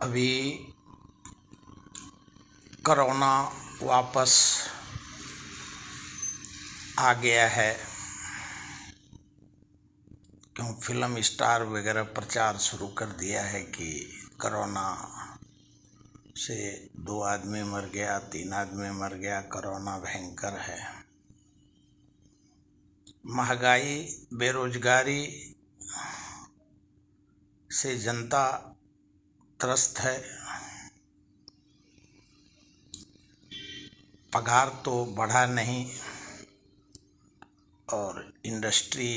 अभी कोरोना वापस आ गया है, क्यों फिल्म स्टार वगैरह प्रचार शुरू कर दिया है कि कोरोना से 2 आदमी मर गया, 3 आदमी मर गया, कोरोना भयंकर है। महंगाई, बेरोजगारी से जनता त्रस्त है। पगार तो बढ़ा नहीं और इंडस्ट्री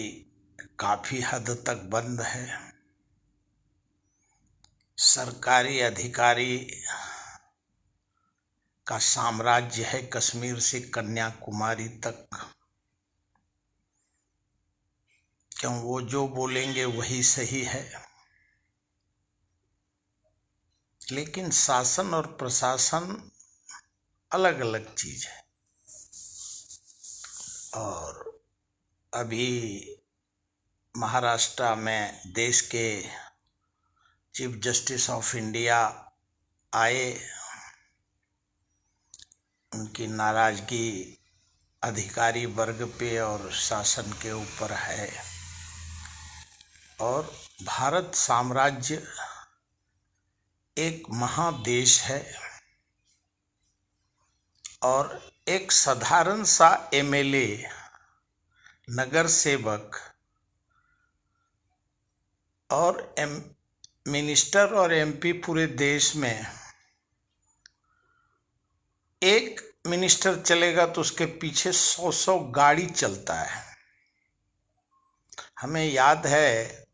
काफ़ी हद तक बंद है। सरकारी अधिकारी का साम्राज्य है कश्मीर से कन्याकुमारी तक, क्यों वो जो बोलेंगे वही सही है। लेकिन शासन और प्रशासन अलग अलग चीज है। और अभी महाराष्ट्र में देश के चीफ जस्टिस ऑफ इंडिया आए, उनकी नाराजगी अधिकारी वर्ग पे और शासन के ऊपर है। और भारत साम्राज्य एक महादेश है और एक साधारण सा एमएलए, नगर सेवक और मिनिस्टर और एमपी पूरे देश में एक मिनिस्टर चलेगा तो उसके पीछे 100 गाड़ी चलता है। हमें याद है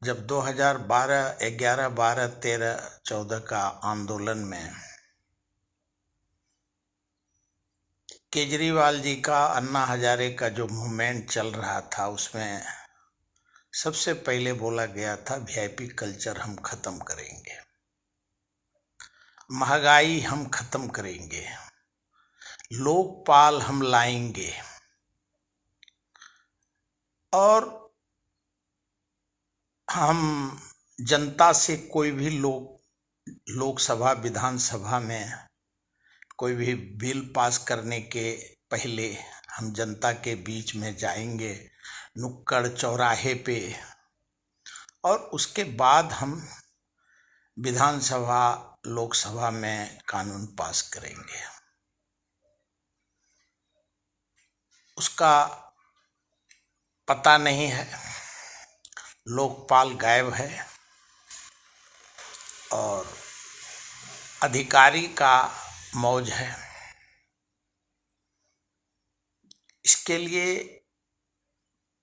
जब 2012, 11, 12, 13, 14 का आंदोलन में केजरीवाल जी का, अन्ना हजारे का जो मूवमेंट चल रहा था, उसमें सबसे पहले बोला गया था वीआईपी कल्चर हम खत्म करेंगे, महंगाई हम खत्म करेंगे, लोकपाल हम लाएंगे। और हम जनता से कोई भी लोकसभा विधानसभा में कोई भी बिल पास करने के पहले हम जनता के बीच में जाएंगे, नुक्कड़ चौराहे पे, और उसके बाद हम विधानसभा लोकसभा में कानून पास करेंगे। उसका पता नहीं है, लोकपाल गायब है और अधिकारी का मौज है। इसके लिए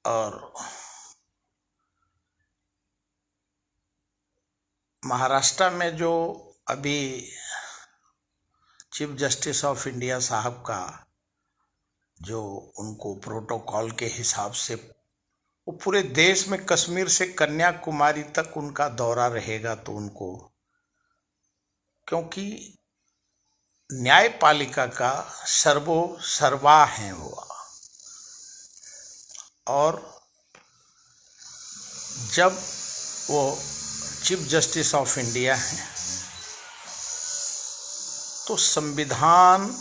और महाराष्ट्र में जो अभी चीफ जस्टिस ऑफ इंडिया साहब का जो उनको प्रोटोकॉल के हिसाब से वो पूरे देश में कश्मीर से कन्याकुमारी तक उनका दौरा रहेगा, तो उनको, क्योंकि न्यायपालिका का सर्वा है वो। और जब वो चीफ जस्टिस ऑफ इंडिया हैं तो संविधान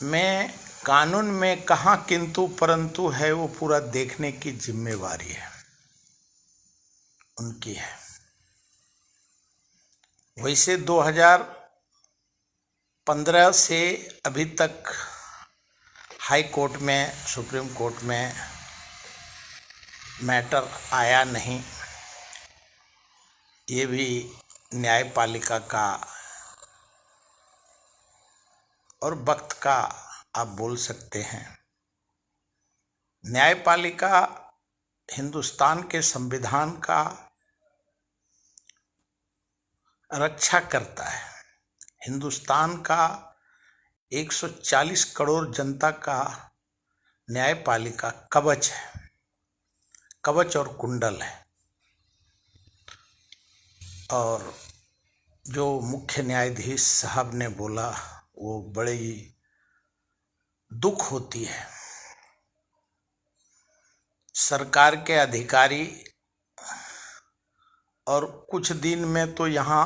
में, कानून में कहाँ किंतु परंतु है, वो पूरा देखने की जिम्मेवारी है उनकी है। वैसे 2015 से अभी तक हाई कोर्ट में, सुप्रीम कोर्ट में मैटर आया नहीं। ये भी न्यायपालिका का और वक्त का आप बोल सकते हैं। न्यायपालिका हिंदुस्तान के संविधान का रक्षा करता है। हिंदुस्तान का 140 करोड़ जनता का न्यायपालिका कवच है, कवच और कुंडल है। और जो मुख्य न्यायाधीश साहब ने बोला वो बड़े ही दुख होती है। सरकार के अधिकारी और कुछ दिन में तो यहाँ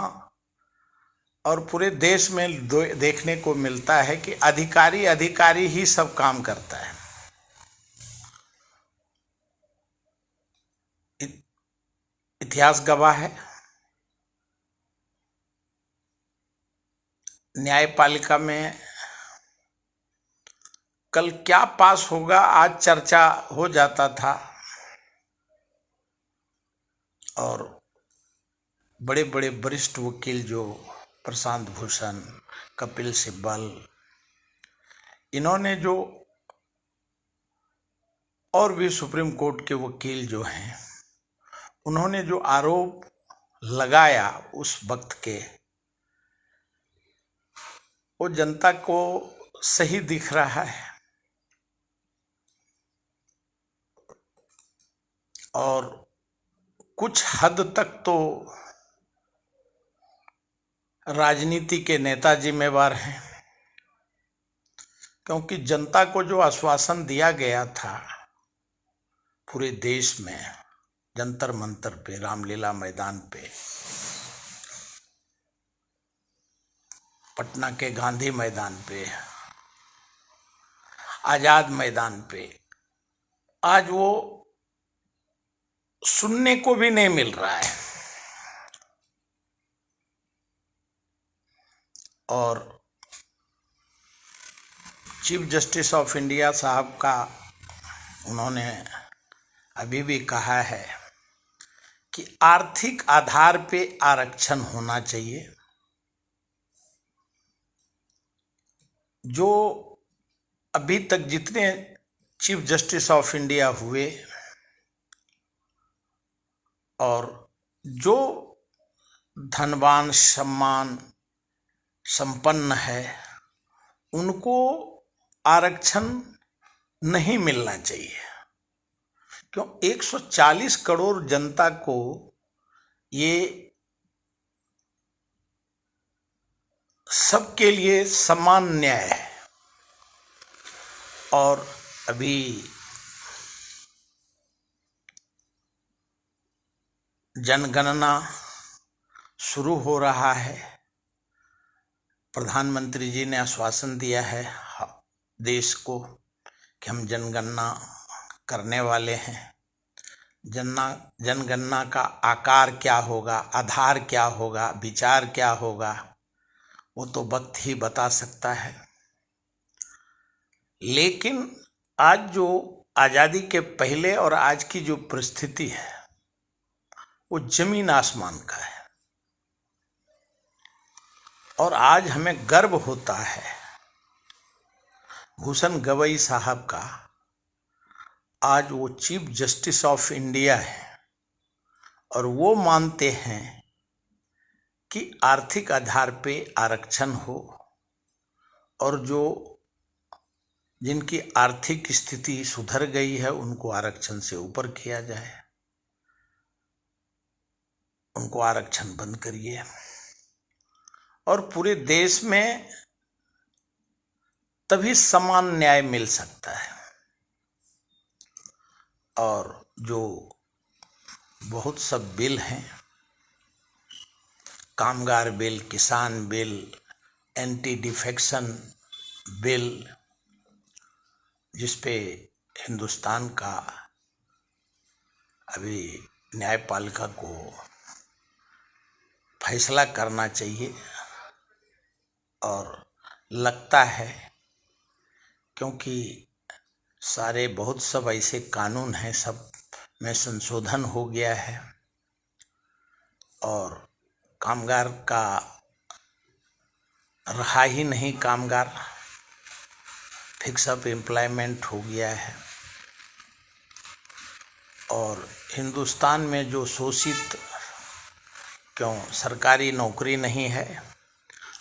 और पूरे देश में देखने को मिलता है कि अधिकारी ही सब काम करता है। इतिहास गवाह है। न्यायपालिका में कल क्या पास होगा आज चर्चा हो जाता था, और बड़े बड़े वरिष्ठ वकील जो प्रशांत भूषण, कपिल सिब्बल, इन्होंने जो और भी सुप्रीम कोर्ट के वकील जो हैं, उन्होंने जो आरोप लगाया उस वक्त के, वो जनता को सही दिख रहा है। और कुछ हद तक तो राजनीति के नेता जिम्मेवार हैं, क्योंकि जनता को जो आश्वासन दिया गया था पूरे देश में, जंतर मंतर पे, रामलीला मैदान पे, पटना के गांधी मैदान पे, आजाद मैदान पे, आज वो सुनने को भी नहीं मिल रहा है। और चीफ जस्टिस ऑफ इंडिया साहब का उन्होंने अभी भी कहा है कि आर्थिक आधार पे आरक्षण होना चाहिए। जो अभी तक जितने चीफ जस्टिस ऑफ इंडिया हुए और जो धनवान सम्मान संपन्न है, उनको आरक्षण नहीं मिलना चाहिए। क्यों? 140 करोड़ जनता को ये सबके लिए समान न्याय है। और अभी जनगणना शुरू हो रहा है। प्रधानमंत्री जी ने आश्वासन दिया है देश को कि हम जनगणना करने वाले हैं। जनगणना का आकार क्या होगा, आधार क्या होगा, विचार क्या होगा, वो तो वक्त ही बता सकता है। लेकिन आज जो आज़ादी के पहले और आज की जो परिस्थिति है, वो जमीन आसमान का है। और आज हमें गर्व होता है भूषण गवई साहब का, आज वो चीफ जस्टिस ऑफ इंडिया है और वो मानते हैं कि आर्थिक आधार पे आरक्षण हो, और जो जिनकी आर्थिक स्थिति सुधर गई है उनको आरक्षण से ऊपर किया जाए, उनको आरक्षण बंद करिए। और पूरे देश में तभी समान न्याय मिल सकता है। और जो बहुत सब बिल हैं, कामगार बिल, किसान बिल, एंटी डिफेक्शन बिल, जिस पे हिंदुस्तान का अभी न्यायपालिका को फैसला करना चाहिए। और लगता है क्योंकि सारे बहुत सब ऐसे कानून हैं, सब में संशोधन हो गया है और कामगार का रहा ही नहीं, कामगार फिक्स अप एम्प्लॉयमेंट हो गया है। और हिंदुस्तान में जो शोषित, क्यों सरकारी नौकरी नहीं है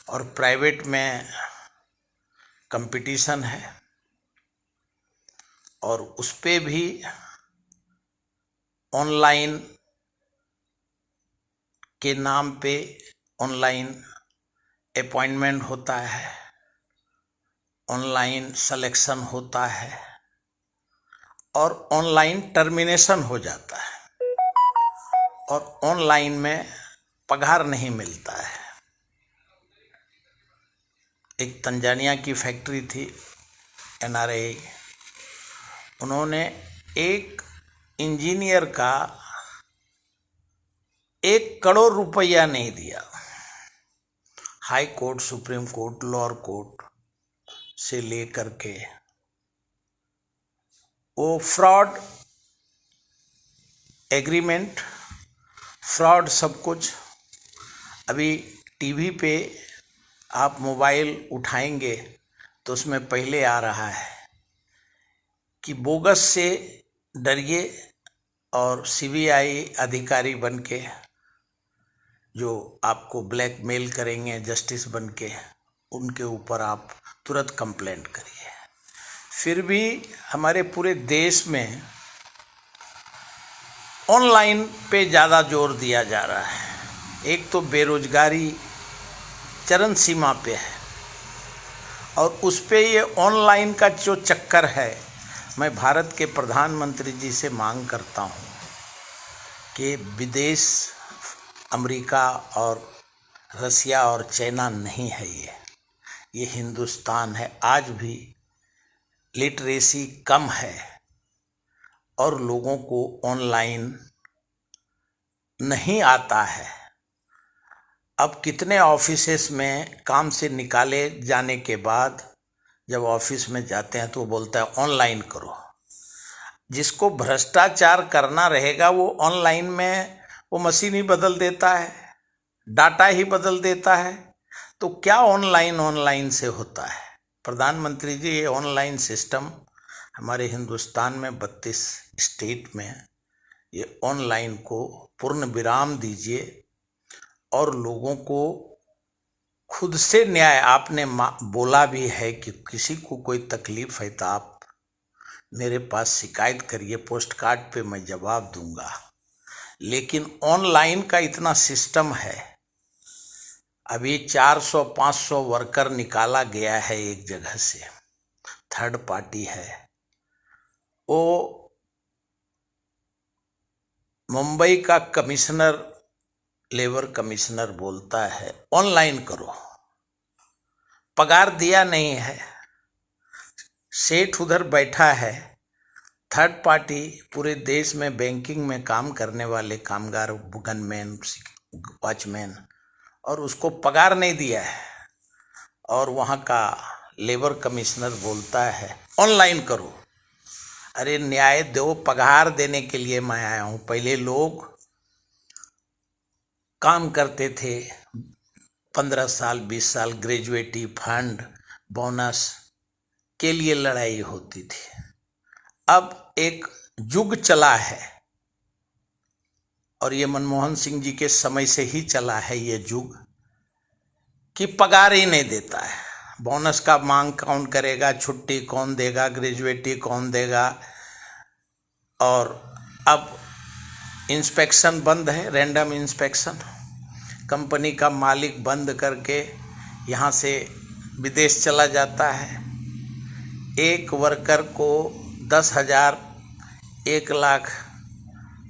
और प्राइवेट में कंपटीशन है, और उस पे भी ऑनलाइन के नाम पे ऑनलाइन अपॉइंटमेंट होता है, ऑनलाइन सिलेक्शन होता है और ऑनलाइन टर्मिनेशन हो जाता है। और ऑनलाइन में पगार नहीं मिलता है। एक तंजानिया की फैक्ट्री थी, NRA, उन्होंने एक इंजीनियर का 1 करोड़ रुपया नहीं दिया। High court, supreme court, lower court से लेकर के वो फ्रॉड एग्रीमेंट, फ्रॉड सब कुछ। अभी टीवी पे आप मोबाइल उठाएंगे तो उसमें पहले आ रहा है कि बोगस से डरिए और CBI अधिकारी बन के जो आपको ब्लैकमेल करेंगे जस्टिस बन के, उनके ऊपर आप तुरंत कंप्लेंट करिए। फिर भी हमारे पूरे देश में ऑनलाइन पे ज़्यादा जोर दिया जा रहा है। एक तो बेरोजगारी चरम सीमा पे है और उस पे ये ऑनलाइन का जो चक्कर है, मैं भारत के प्रधानमंत्री जी से मांग करता हूँ कि विदेश अमेरिका और रसिया और चाइना नहीं है, ये हिंदुस्तान है। आज भी लिटरेसी कम है और लोगों को ऑनलाइन नहीं आता है। अब कितने ऑफिसेस में काम से निकाले जाने के बाद जब ऑफिस में जाते हैं तो वो बोलता है ऑनलाइन करो। जिसको भ्रष्टाचार करना रहेगा वो ऑनलाइन में वो मशीन ही बदल देता है, डाटा ही बदल देता है। तो क्या ऑनलाइन से होता है? प्रधानमंत्री जी, ये ऑनलाइन सिस्टम हमारे हिंदुस्तान में 32 स्टेट में ये ऑनलाइन को पूर्ण विराम दीजिए और लोगों को खुद से न्याय, आपने बोला भी है कि किसी को कोई तकलीफ है तो आप मेरे पास शिकायत करिए, पोस्ट कार्ड पे मैं जवाब दूंगा। लेकिन ऑनलाइन का इतना सिस्टम है, अभी 400-500 वर्कर निकाला गया है एक जगह से, थर्ड पार्टी है। वो मुंबई का कमिश्नर, लेबर कमिश्नर बोलता है ऑनलाइन करो, पगार दिया नहीं है। सेठ उधर बैठा है, थर्ड पार्टी पूरे देश में बैंकिंग में काम करने वाले कामगार, गनमैन, वॉचमैन, और उसको पगार नहीं दिया है। और वहाँ का लेबर कमिश्नर बोलता है ऑनलाइन करो। अरे न्याय दो, पगार देने के लिए मैं आया हूँ। पहले लोग काम करते थे 15 साल 20 साल, ग्रेजुएटी फंड, बोनस के लिए लड़ाई होती थी। अब एक युग चला है और ये मनमोहन सिंह जी के समय से ही चला है ये युग कि पगार ही नहीं देता है। बोनस का मांग कौन करेगा, छुट्टी कौन देगा, ग्रेजुएटी कौन देगा। और अब इंस्पेक्शन बंद है, रैंडम इंस्पेक्शन, कंपनी का मालिक बंद करके यहाँ से विदेश चला जाता है। एक वर्कर को 10,000, 1 लाख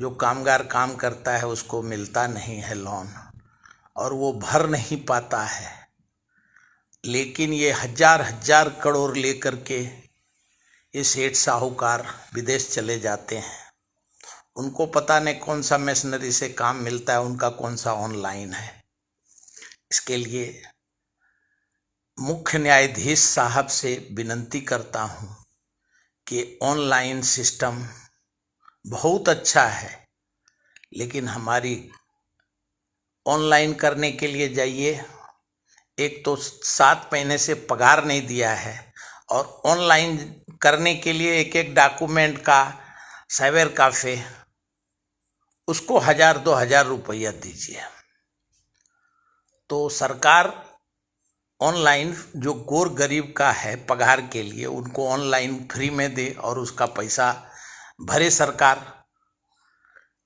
जो कामगार काम करता है उसको मिलता नहीं है लोन, और वो भर नहीं पाता है। लेकिन ये हजार करोड़ लेकर के ये सेठ साहूकार विदेश चले जाते हैं। उनको पता नहीं कौन सा मशीनरी से काम मिलता है, उनका कौन सा ऑनलाइन है। इसके लिए मुख्य न्यायाधीश साहब से विनती करता हूँ कि ऑनलाइन सिस्टम बहुत अच्छा है, लेकिन हमारी ऑनलाइन करने के लिए जाइए, एक तो 7 महीने से पगार नहीं दिया है, और ऑनलाइन करने के लिए एक डॉक्यूमेंट का साइबर कैफे, उसको 1,000-2,000 रुपया दीजिए। तो सरकार ऑनलाइन जो गोर गरीब का है पगार के लिए, उनको ऑनलाइन फ्री में दे और उसका पैसा भरे सरकार।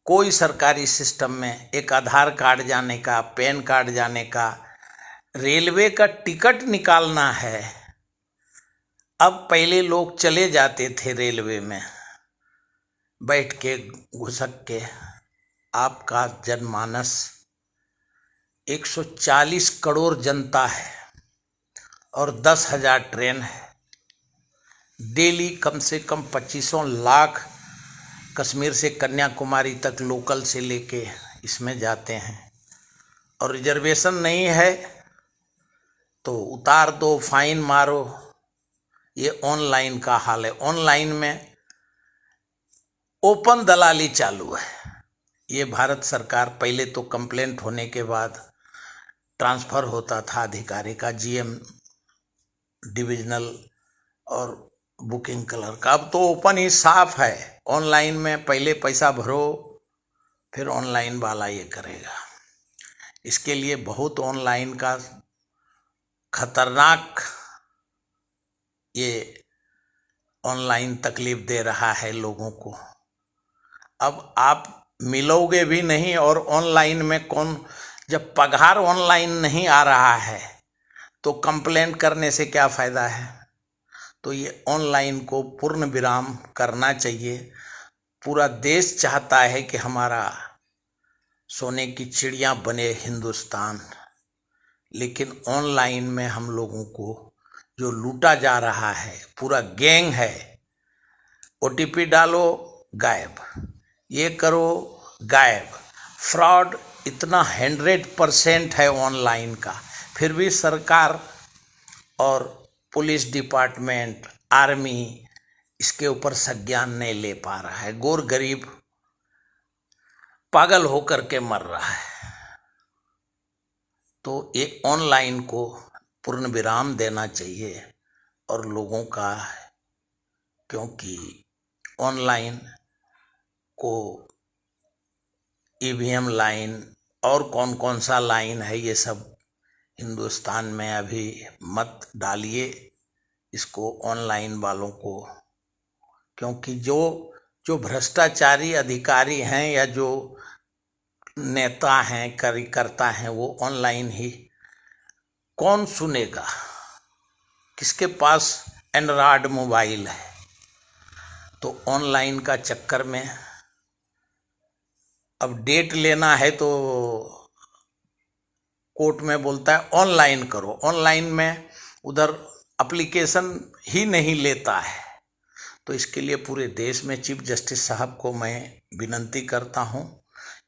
कोई सरकारी सिस्टम में एक आधार कार्ड जाने का, पैन कार्ड जाने का, रेलवे का टिकट निकालना है। अब पहले लोग चले जाते थे रेलवे में बैठ के घुसक के, आपका जनमानस 140 करोड़ जनता है और 10,000 ट्रेन है। डेली कम से कम 25 लाख कश्मीर से कन्याकुमारी तक लोकल से लेके इसमें जाते हैं, और रिजर्वेशन नहीं है तो उतार दो, फाइन मारो। ये ऑनलाइन का हाल है। ऑनलाइन में ओपन दलाली चालू है। ये भारत सरकार, पहले तो कंप्लेंट होने के बाद ट्रांसफ़र होता था अधिकारी का, जीएम डिविजनल और बुकिंग क्लर्क का। अब तो ओपन ही साफ है। ऑनलाइन में पहले पैसा भरो, फिर ऑनलाइन वाला ये करेगा। इसके लिए बहुत ऑनलाइन का खतरनाक ये ऑनलाइन तकलीफ दे रहा है लोगों को। अब आप मिलोगे भी नहीं, और ऑनलाइन में कौन, जब पगार ऑनलाइन नहीं आ रहा है तो कंप्लेंट करने से क्या फ़ायदा है। तो ये ऑनलाइन को पूर्ण विराम करना चाहिए। पूरा देश चाहता है कि हमारा सोने की चिड़िया बने हिंदुस्तान, लेकिन ऑनलाइन में हम लोगों को जो लूटा जा रहा है, पूरा गैंग है। ओटीपी डालो गायब, ये करो गायब। फ्रॉड इतना 100% है ऑनलाइन का, फिर भी सरकार और पुलिस डिपार्टमेंट, आर्मी इसके ऊपर संज्ञान नहीं ले पा रहा है। गोर गरीब पागल होकर के मर रहा है। तो ये ऑनलाइन को पूर्ण विराम देना चाहिए और लोगों का, क्योंकि ऑनलाइन को ईवीएम लाइन और कौन कौन सा लाइन है, ये सब हिंदुस्तान में अभी मत डालिए इसको ऑनलाइन वालों को, क्योंकि जो भ्रष्टाचारी अधिकारी हैं या जो नेता हैं, कार्यकर्ता हैं, वो ऑनलाइन ही, कौन सुनेगा, किसके पास एंड्रॉयड मोबाइल है। तो ऑनलाइन का चक्कर में अब डेट लेना है तो कोर्ट में बोलता है ऑनलाइन करो। ऑनलाइन में उधर एप्लीकेशन ही नहीं लेता है। तो इसके लिए पूरे देश में चीफ जस्टिस साहब को मैं विनंती करता हूं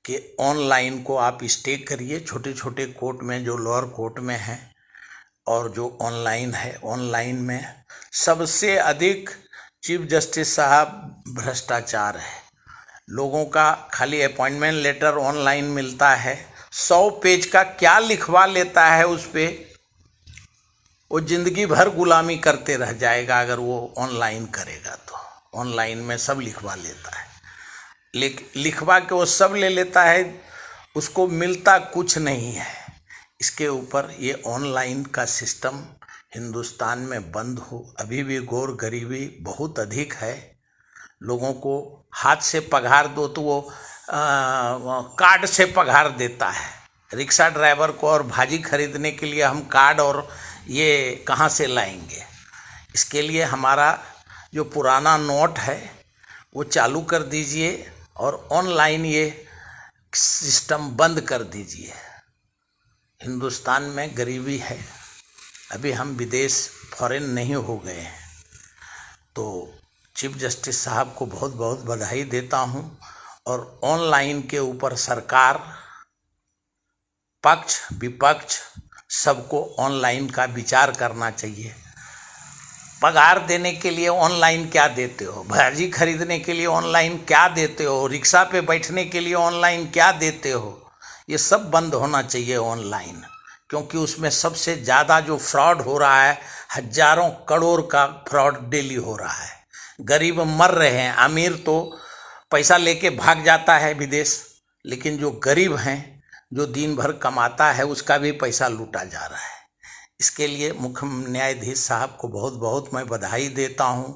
कि ऑनलाइन को आप स्टे करिए। छोटे छोटे कोर्ट में, जो लोअर कोर्ट में है और जो ऑनलाइन है, ऑनलाइन में सबसे अधिक चीफ जस्टिस साहब भ्रष्टाचार है। लोगों का खाली अपॉइंटमेंट लेटर ऑनलाइन मिलता है, 100 पेज का क्या लिखवा लेता है उस पर। वो जिंदगी भर गुलामी करते रह जाएगा अगर वो ऑनलाइन करेगा तो। ऑनलाइन में सब लिखवा लेता है, लिखवा के वो सब ले लेता है, उसको मिलता कुछ नहीं है। इसके ऊपर ये ऑनलाइन का सिस्टम हिंदुस्तान में बंद हो। अभी भी घोर गरीबी बहुत अधिक है। लोगों को हाथ से पगार दो तो वो कार्ड से पगार देता है। रिक्शा ड्राइवर को और भाजी खरीदने के लिए हम कार्ड और ये कहाँ से लाएंगे। इसके लिए हमारा जो पुराना नोट है वो चालू कर दीजिए और ऑनलाइन ये सिस्टम बंद कर दीजिए। हिंदुस्तान में गरीबी है, अभी हम विदेश फॉरेन नहीं हो गए हैं। तो चीफ जस्टिस साहब को बहुत बहुत बधाई देता हूं। और ऑनलाइन के ऊपर सरकार, पक्ष विपक्ष सबको ऑनलाइन का विचार करना चाहिए। पगार देने के लिए ऑनलाइन क्या देते हो, भाजी खरीदने के लिए ऑनलाइन क्या देते हो, रिक्शा पे बैठने के लिए ऑनलाइन क्या देते हो, ये सब बंद होना चाहिए ऑनलाइन। क्योंकि उसमें सबसे ज़्यादा जो फ्रॉड हो रहा है, हजारों करोड़ का फ्रॉड डेली हो रहा है। गरीब मर रहे हैं। अमीर तो पैसा लेके भाग जाता है विदेश, लेकिन जो गरीब हैं, जो दिन भर कमाता है, उसका भी पैसा लूटा जा रहा है। इसके लिए मुख्य न्यायाधीश साहब को बहुत बहुत मैं बधाई देता हूं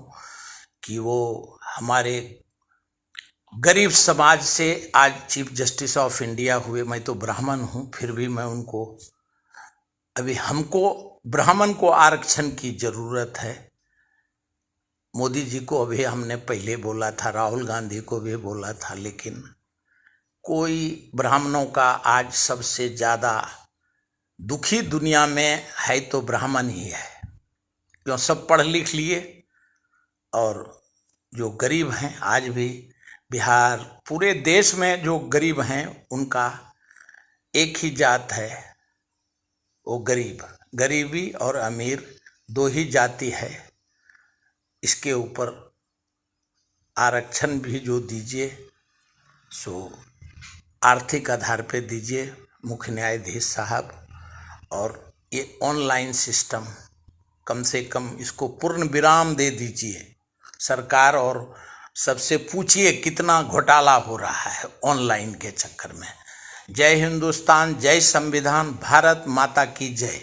कि वो हमारे गरीब समाज से आज चीफ जस्टिस ऑफ इंडिया हुए। मैं तो ब्राह्मण हूं, फिर भी मैं उनको, अभी हमको ब्राह्मण को आरक्षण की ज़रूरत है। मोदी जी को अभी हमने पहले बोला था, राहुल गांधी को भी बोला था, लेकिन कोई ब्राह्मणों का आज सबसे ज़्यादा दुखी दुनिया में है तो ब्राह्मण ही है, क्यों सब पढ़ लिख लिए और जो गरीब हैं आज भी बिहार पूरे देश में जो गरीब हैं उनका एक ही जात है, वो गरीब। गरीबी और अमीर दो ही जाति है। इसके ऊपर आरक्षण भी जो दीजिए सो आर्थिक आधार पे दीजिए मुख्य न्यायाधीश साहब, और ये ऑनलाइन सिस्टम कम से कम इसको पूर्ण विराम दे दीजिए सरकार, और सबसे पूछिए कितना घोटाला हो रहा है ऑनलाइन के चक्कर में। जय हिंदुस्तान, जय संविधान, भारत माता की जय।